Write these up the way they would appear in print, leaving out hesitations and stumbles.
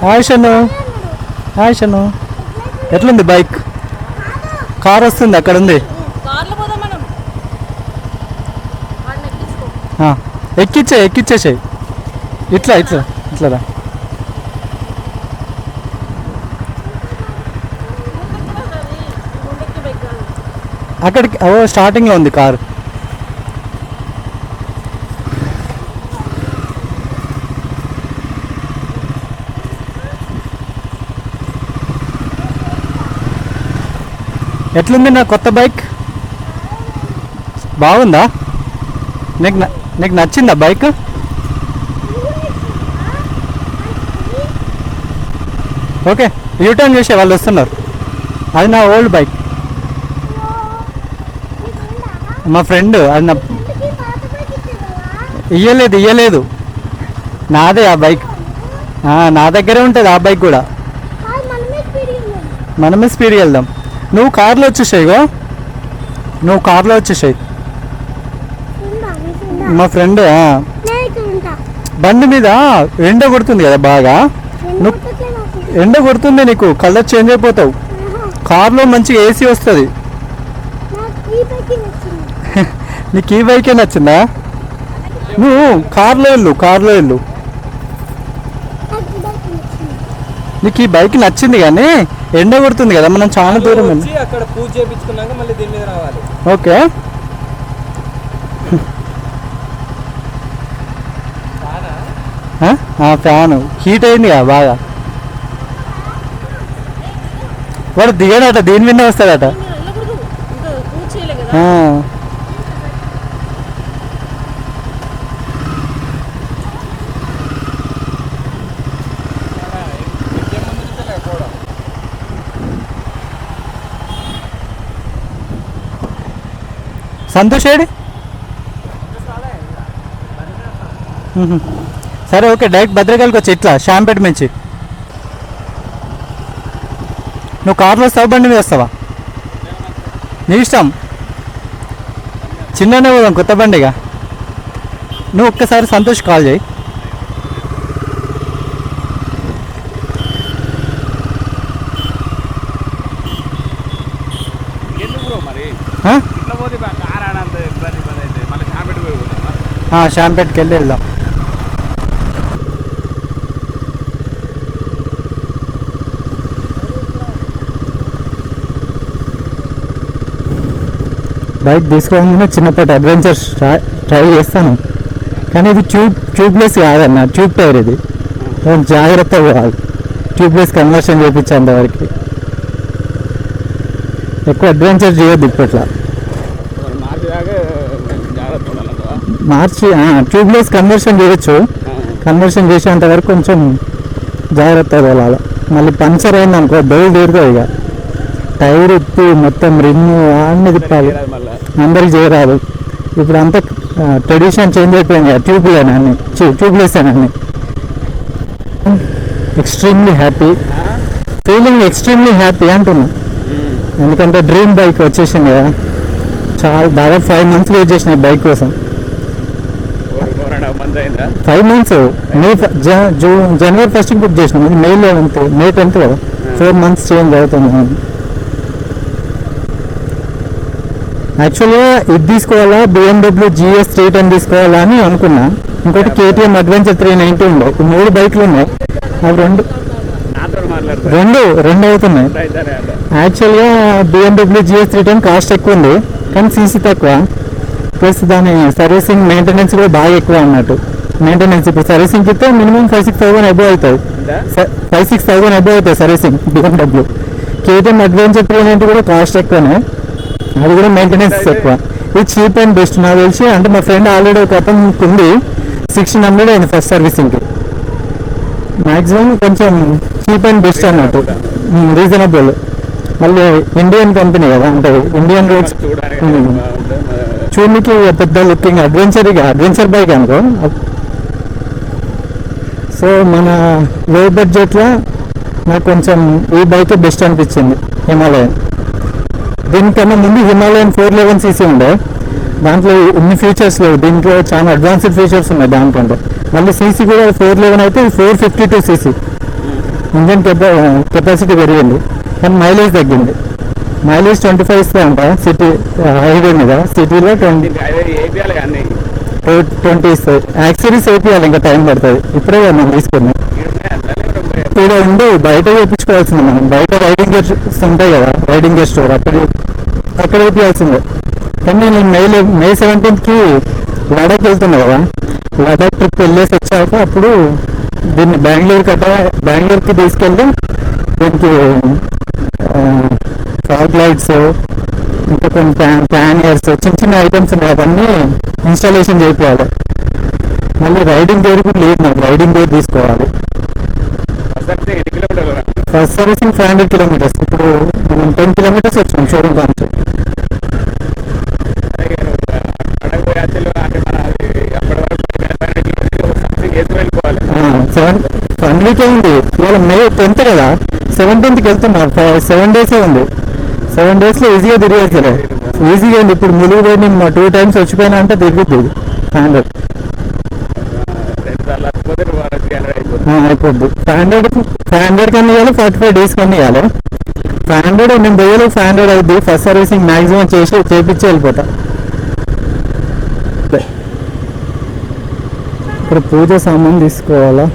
Hi Shanu. Hi Shanu. ఎట్లుంది bike? Car వస్తుంది అక్కడ ఉంది. ఎక్కిచ్చేసాయి. ఇట్లా ఇట్లా ఇట్లా అక్కడికి. ఓ స్టార్టింగ్లో ఉంది కారు. ఎట్లుంది నా కొత్త బైక్? బాగుందా? నీకు నచ్చిందా బైక్? ఓకే, యూటర్న్ చేసే వాళ్ళు వస్తున్నారు. అది నా ఓల్డ్ బైక్, మా ఫ్రెండ్. అది నా ఇయ్యలేదు నాదే ఆ బైక్. నా దగ్గరే ఉంటుంది ఆ బైక్ కూడా. మనమే స్పీడ్కి వెళ్దాం. నువ్వు కార్లో వచ్చేసాయిగో, నువ్వు కార్లో వచ్చేసాయి. మా ఫ్రెండ్ బండి మీద ఎండ కొడుతుంది కదా బాగా. నువ్వు ఎండ కొడుతుంది, నీకు కలర్ చేంజ్ అయిపోతావు. కార్లో మంచిగా ఏసీ వస్తుంది. నీకు ఈ బైకే నచ్చిందా? నువ్వు కార్లో వెళ్ళు. నీకు ఈ బైక్ నచ్చింది కానీ ఎండ కొడుతుంది కదా, మనం చాలా దూరం అక్కడ పూజ చేయించుకున్నాక మళ్ళీ దీని మీద రావాలి. ఓకే. ఫ్యాను హీట్ అయింది కదా బాగా. వాడు దిగాడట, దీని మీద వస్తాడట. సంతోష్ ఏడి? సరే ఓకే, డైరెక్ట్ భద్రకాళికి వచ్చి ఇట్లా షాంపేట నుంచి. నువ్వు కార్లో వస్తావా బండి మీద వస్తావా? నీ ఇష్టం. చిన్ననే పోదాం కొత్త బండిగా. నువ్వు ఒక్కసారి సంతోష్ కాల్ చేయి. షాంపేట్కి వెళ్ళి వెళ్దాం. బైక్ తీసుకోగానే చిన్నపాటి అడ్వెంచర్స్ ట్రై చేస్తాను, కానీ ఇది ట్యూబ్లెస్ కాదన్న, ట్యూబ్ టైర్. ఇది జాగ్రత్తగా కాదు, ట్యూబ్లెస్ కన్వర్షన్ చేయించేంతవరకు ఎక్కువ అడ్వెంచర్ చేయొద్దు ఇప్పట్లో. మార్చి ట్యూబ్లెస్ కన్వర్షన్ చేయొచ్చు, కన్వర్షన్ చేసేంత వరకు కొంచెం జాగ్రత్తగా వెళ్ళాలి. మళ్ళీ పంచర్ అయింది అనుకో బయలు తీరుతుంది. ఇక టైర్ ఇప్పి మొత్తం రిమ్ము అన్నీ తిప్పాలి, అందరికి చేయరాదు. ఇప్పుడు అంతా ట్రెడిషన్ చేంజ్ అయిపోయింది, ట్యూబ్లేనా అన్ని, ట్యూబ్లెస్ అన్ని. Extremely happy, feeling extremely happy అంటున్నా. ఎందుకంటే డ్రీమ్ బైక్ వచ్చేసింది కదా. చాలా దాదాపు 5 months వెయిట్ చేసిన బైక్ కోసం. 5 months. జనవరి 1st బుక్ చేసినాం, మే 10th కదా. 4 months చేంజ్ అవుతుంది. యాక్చువల్గా ఇది తీసుకోవాలా, BMW GS 310 తీసుకోవాలా అని అనుకున్నా. ఇంకోటి KTM Adventure 390 ఉండే. 3 బైక్లు ఉన్నాయి, అవి రెండు అవుతున్నాయి. యాక్చువల్గా BMW GS 310 కాస్ట్ ఎక్కువ ఉంది, కానీ సీసీ తక్కువ, ప్లస్ దాని సర్వీసింగ్ మెయింటెనెన్స్ కూడా బాగా ఎక్కువ అన్నట్టు. మెయింటెనెన్స్ ఇప్పుడు సర్వీసింగ్ ఇస్తే మినిమం 5-6,000 అబోవ్ అవుతుంది. 5-6,000 అబోవ్ అవుతుంది సర్వీసింగ్ BMW. KTM Adventure 390 కూడా కాస్ట్ ఎక్కువనే, అది కూడా మెయింటెనెన్స్ ఎక్కువ. ఇది చీప్ అండ్ బెస్ట్ నాకు తెలిసి. అంటే మా ఫ్రెండ్ ఆల్రెడీ ఒక అతను ఉంది, 1600 అయింది ఫస్ట్ సర్వీసింగ్కి. మ్యాక్సిమం కొంచెం చీప్ అండ్ బెస్ట్ అన్నట్టు, రీజనబుల్. మళ్ళీ ఇండియన్ కంపెనీ కదా, అంటే ఇండియన్ రోడ్స్ చూడడానికి పెద్ద లుకింగ్ అడ్వెంచర్ బైక్ అనుకో. సో మన లో బడ్జెట్లో నాకు కొంచెం ఈ బైక్ బెస్ట్ అనిపించింది, హిమాలయన్. దీనికన్నా ముందు హిమాలయన్ 411cc ఉండే, దాంట్లో ఇన్ని ఫీచర్స్ లేవు. దీంట్లో చాలా అడ్వాన్స్డ్ ఫీచర్స్ ఉన్నాయి దానికంటే. మళ్ళీ సీసీ కూడా 411 అయితే 452cc. ఇంజన్ కెపాసిటీ పెరిగింది కానీ మైలేజ్ తగ్గింది. మైలేజ్ 25 ఇస్తా అంట సిటీ హైవే మీద, సిటీలో 20 ఇస్తుంది. యాక్సరీస్ వేపియాలి, ఇంకా టైం పడుతుంది. ఇప్పుడే మనం తీసుకున్నాం. ఇక్కడ ఉండి బయట వేయించుకోవాల్సింది. మనం బయట రైడింగ్ గేర్స్ ఉంటాయి కదా, రైడింగ్ గేర్ స్టోర్, అక్కడ వేపియాల్సిందే. కానీ నేను మే 17కి లడాక్ వెళ్తున్నా కదా, లడాక్ ట్రిప్ వెళ్ళేసి వచ్చాక అప్పుడు దీన్ని బెంగళూరుకి తీసుకెళ్ళి దీనికి ఫాగ్ లైట్స్, ఇంకా కొన్ని ప్యానియర్స్, చిన్న చిన్న ఐటమ్స్ ఉన్నాయి, అవన్నీ ఇన్స్టాలేషన్ చేయాలి. మళ్ళీ రైడింగ్ గేర్ కూడా లేదు, నాకు రైడింగ్ గేర్ తీసుకోవాలి. First servicing 500 kilometres. ఇప్పుడు మనం 10 కిలోమీటర్స్ వచ్చాం షోరూమ్ కావచ్చు. 1 వీక్ అయింది. ఇవాళ మే 10th కదా, 17కి వెళ్తున్నా. 7 డేసే ఉంది. 7 డేస్లో ఈజీగా తిరిగేసలే, ఈజీగా ఉంది. ఇప్పుడు ములుగు పోయి నేను 2 times వచ్చిపోయినా అంటే తిరుగుద్ది 500 అయిపోద్ది. 500 కన్నా ఇవ్వాలి, 45 days కన్నా ఇవ్వాలి. 500 నేను పోయాలి, 500 అవుద్ది. ఫస్ట్ సర్వీసింగ్ మ్యాక్సిమం చేపించి వెళ్ళిపోతా. ఇప్పుడు పూజ సామాన్ తీసుకోవాలా?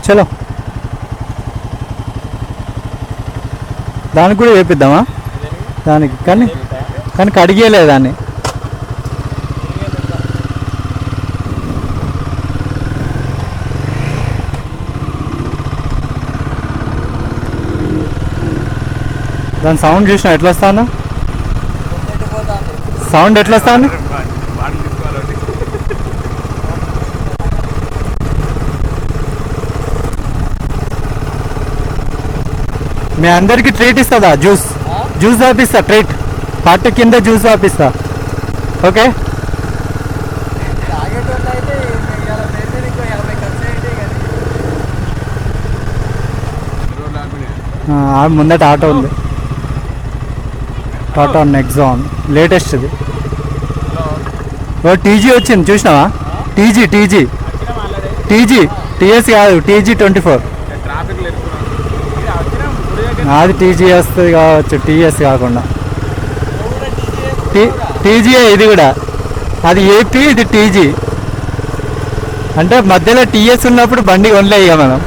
చలో దానికి కూడా వేపిద్దామా? దానికి కానీ కడిగేయలేదు దాన్ని. దాని సౌండ్ చూసినా ఎట్లా వస్తాను? సౌండ్ ఎట్లా వస్తాను? మీ అందరికి ట్రీట్ ఇస్తుందా? జ్యూస్ ఆపిస్తా, ట్రీట్ పార్టీ కింద జ్యూస్ ఆపిస్తా. ఓకే, ముందట ఆటో ఉంది, టాటా నెక్సాన్ లేటెస్ట్ ఇది. టీజీ వచ్చింది చూసినావా? టీజీ టీఎస్ కాదు, టీజీ 24. అది టీజీ వస్తుంది కావచ్చు, టీఎస్ కాకుండా. టీజీఏ ఇది కూడా, అది ఏపీ, ఇది టీజీ. అంటే మధ్యలో టీఎస్ ఉన్నప్పుడు బండి కొనలే ఇక మనం.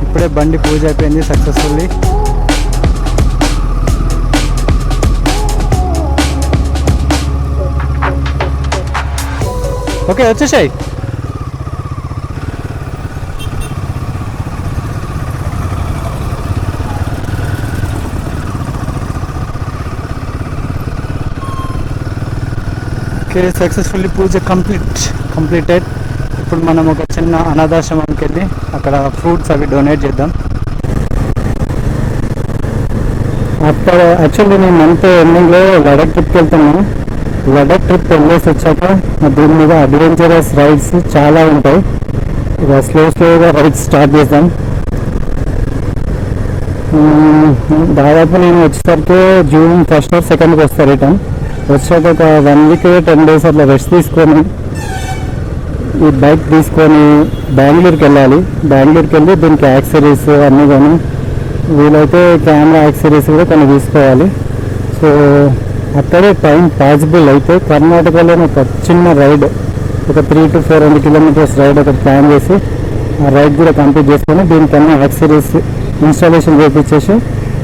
ఇప్పుడే బండి పూజ అయిపోయింది సక్సెస్ఫుల్లీ. ఓకే వచ్చేసాయి. ఓకే, సక్సెస్ఫుల్లీ పూజ కంప్లీటెడ్. ఇప్పుడు మనం ఒక చిన్న అనాథాశ్రమంకి వెళ్ళి అక్కడ ఫ్రూట్స్ అవి డొనేట్ చేద్దాం. అక్కడ యాక్చువల్లీ నేను మంత్ ఎండింగ్లో లడక్ ట్రిప్కి వెళ్తున్నాను. లడక్ ట్రిప్ వెళ్ళేసి వచ్చాక దీని మీద అడ్వెంచరస్ రైడ్స్ చాలా ఉంటాయి. ఇక స్లోగా రైడ్స్ స్టార్ట్ చేద్దాం. దాదాపు నేను వచ్చేసరికి జూన్ 1st or 2ndకి వస్తాను రిటర్న్. వచ్చాక ఒక 1 week 10 days అట్లా రెస్ట్ తీసుకొని ఈ బైక్ తీసుకొని బెంగళూరుకి వెళ్ళాలి. బెంగళూరుకి వెళ్ళి దీనికి యాక్సరీస్ అన్నీ కానీ వీలైతే కెమెరా యాక్సరీస్ కూడా కొన్ని తీసుకోవాలి. సో అక్కడే టైం పాసిబుల్ అయితే కర్ణాటకలోనే ఒక చిన్న రైడ్, ఒక 300 to 400 kilometers రైడ్ ఒకటి ప్లాన్ చేసి ఆ రైడ్ కూడా కంప్లీట్ చేసుకొని దీనికన్నా యాక్సరీస్ ఇన్స్టాలేషన్ చేయించేసి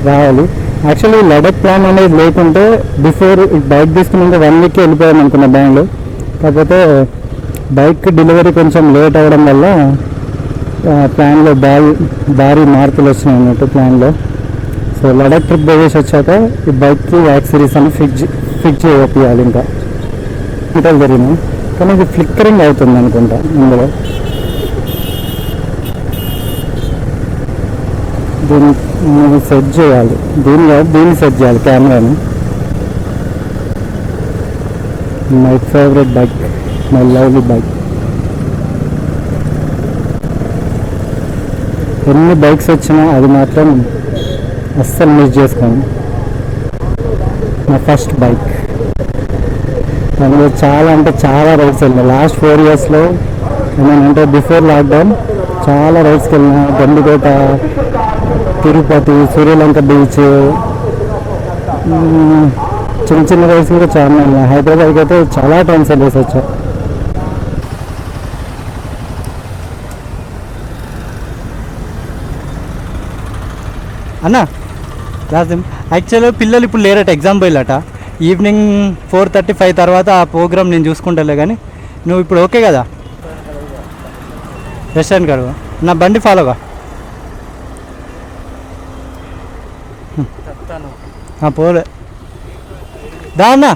రావాలి. యాక్చువల్లీ లడక్ ప్లాన్ అనేది లేకుంటే బిఫోర్ బైక్ తీసుకున్నాక 1 week వెళ్ళిపోయాను అనుకున్నా బెంగళూరు. కాకపోతే బైక్ డెలివరీ కొంచెం లేట్ అవ్వడం వల్ల ప్లాన్లో భారీ మార్పులు వచ్చినాయి అన్నట్టు ప్లాన్లో. సో లడక్ ట్రిప్ పోయేసి వచ్చాక ఈ బైక్కి యాక్సరీస్ అని ఫిక్స్ చేయాలి. ఇంకా ఇంటర్ జరిగినాయి కానీ ఇది ఫ్లిక్కరింగ్ అవుతుంది అనుకుంటా. ఇందులో దీన్ని సెట్ చేయాలి, దీన్ని సెట్ చేయాలి కెమెరాని. My favourite bike, my lovely bike. ఎన్ని బైక్స్ వచ్చినా అది మాత్రం అస్సలు మిస్ చేసుకోను. నా ఫస్ట్ బైక్, దానిలో చాలా అంటే చాలా రైడ్స్ వెళ్ళినాయి. లాస్ట్ 4 yearsలో ఏమేనంటే బిఫోర్ లాక్డౌన్ చాలా రైడ్స్కి వెళ్ళినా. గండికోట, తిరుపతి, సూర్యలంక బీచ్, చిన్న రైడ్స్ కూడా చాలా వెళ్ళినాయి. హైదరాబాద్కి అయితే చాలా టైమ్స్ వెళ్ళేసి వచ్చా. అన్నా లాస్ట్ యాక్చువల్గా పిల్లలు ఇప్పుడు లేరట, ఎగ్జామ్ పోయిలట. ఈవినింగ్ 4:35 తర్వాత ఆ ప్రోగ్రామ్ నేను చూసుకుంటాలే. కానీ నువ్వు ఇప్పుడు ఓకే కదా? రెస్టారెంట్ కాదు, నా బండి ఫాలోగా పోలే. దా అన్న,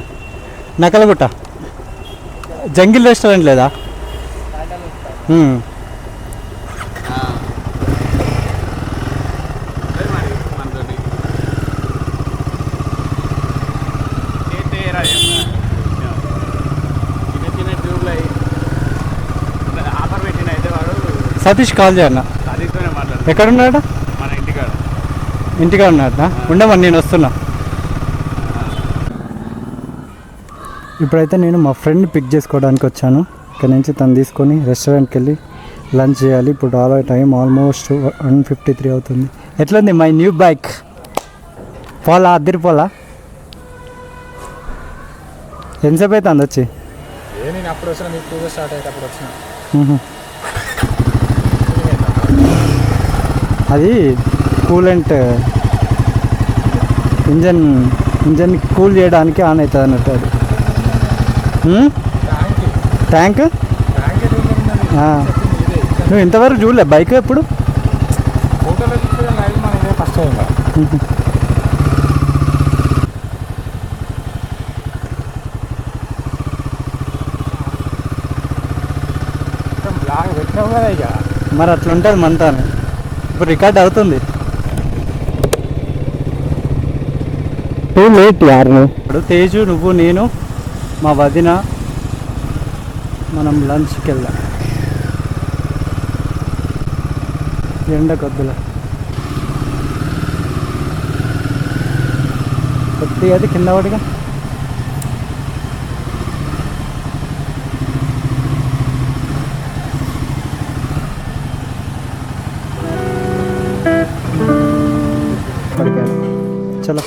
నకలగుట్ట జంగిల్ రెస్టారెంట్ లేదా? సతీష్ కాల్ చేయన్న. ఎక్కడున్నాడ? ఇంటికాడ ఉన్నాడ. ఉండమని నేను వస్తున్నా. ఇప్పుడైతే నేను మా ఫ్రెండ్ని పిక్ చేసుకోవడానికి వచ్చాను. ఇక్కడ నుంచి తను తీసుకొని రెస్టారెంట్కి వెళ్ళి లంచ్ చేయాలి. ఇప్పుడు టైం ఆల్మోస్ట్ 1:53 అవుతుంది. ఎట్లుంది మై న్యూ బైక్? పోలా అద్దరిపోలా? ఎంతసేపు అయితే అందొచ్చి? నేను అప్పుడు వచ్చిన, మీకు పూజ స్టార్ట్ అయ్యేటప్పుడు వచ్చిన. అది కూలెంట్ ఇంజన్ కూల్ చేయడానికి ఆన్ అవుతుంది అన్నట్టు. అది ట్యాంక్. నువ్వు ఇంతవరకు చూడలే బైక్ ఎప్పుడు? ఫస్ట్ మరి అట్లా ఉంటుంది మనతాను. ఇప్పుడు రికార్డ్ అవుతుంది. టూ లేట్ యారు. ఇప్పుడు తేజు, నువ్వు, నేను, మా వదిన మనం లంచ్కి వెళ్దాం. ఎండ కొద్దిగా అది కింద పడిగా. చలో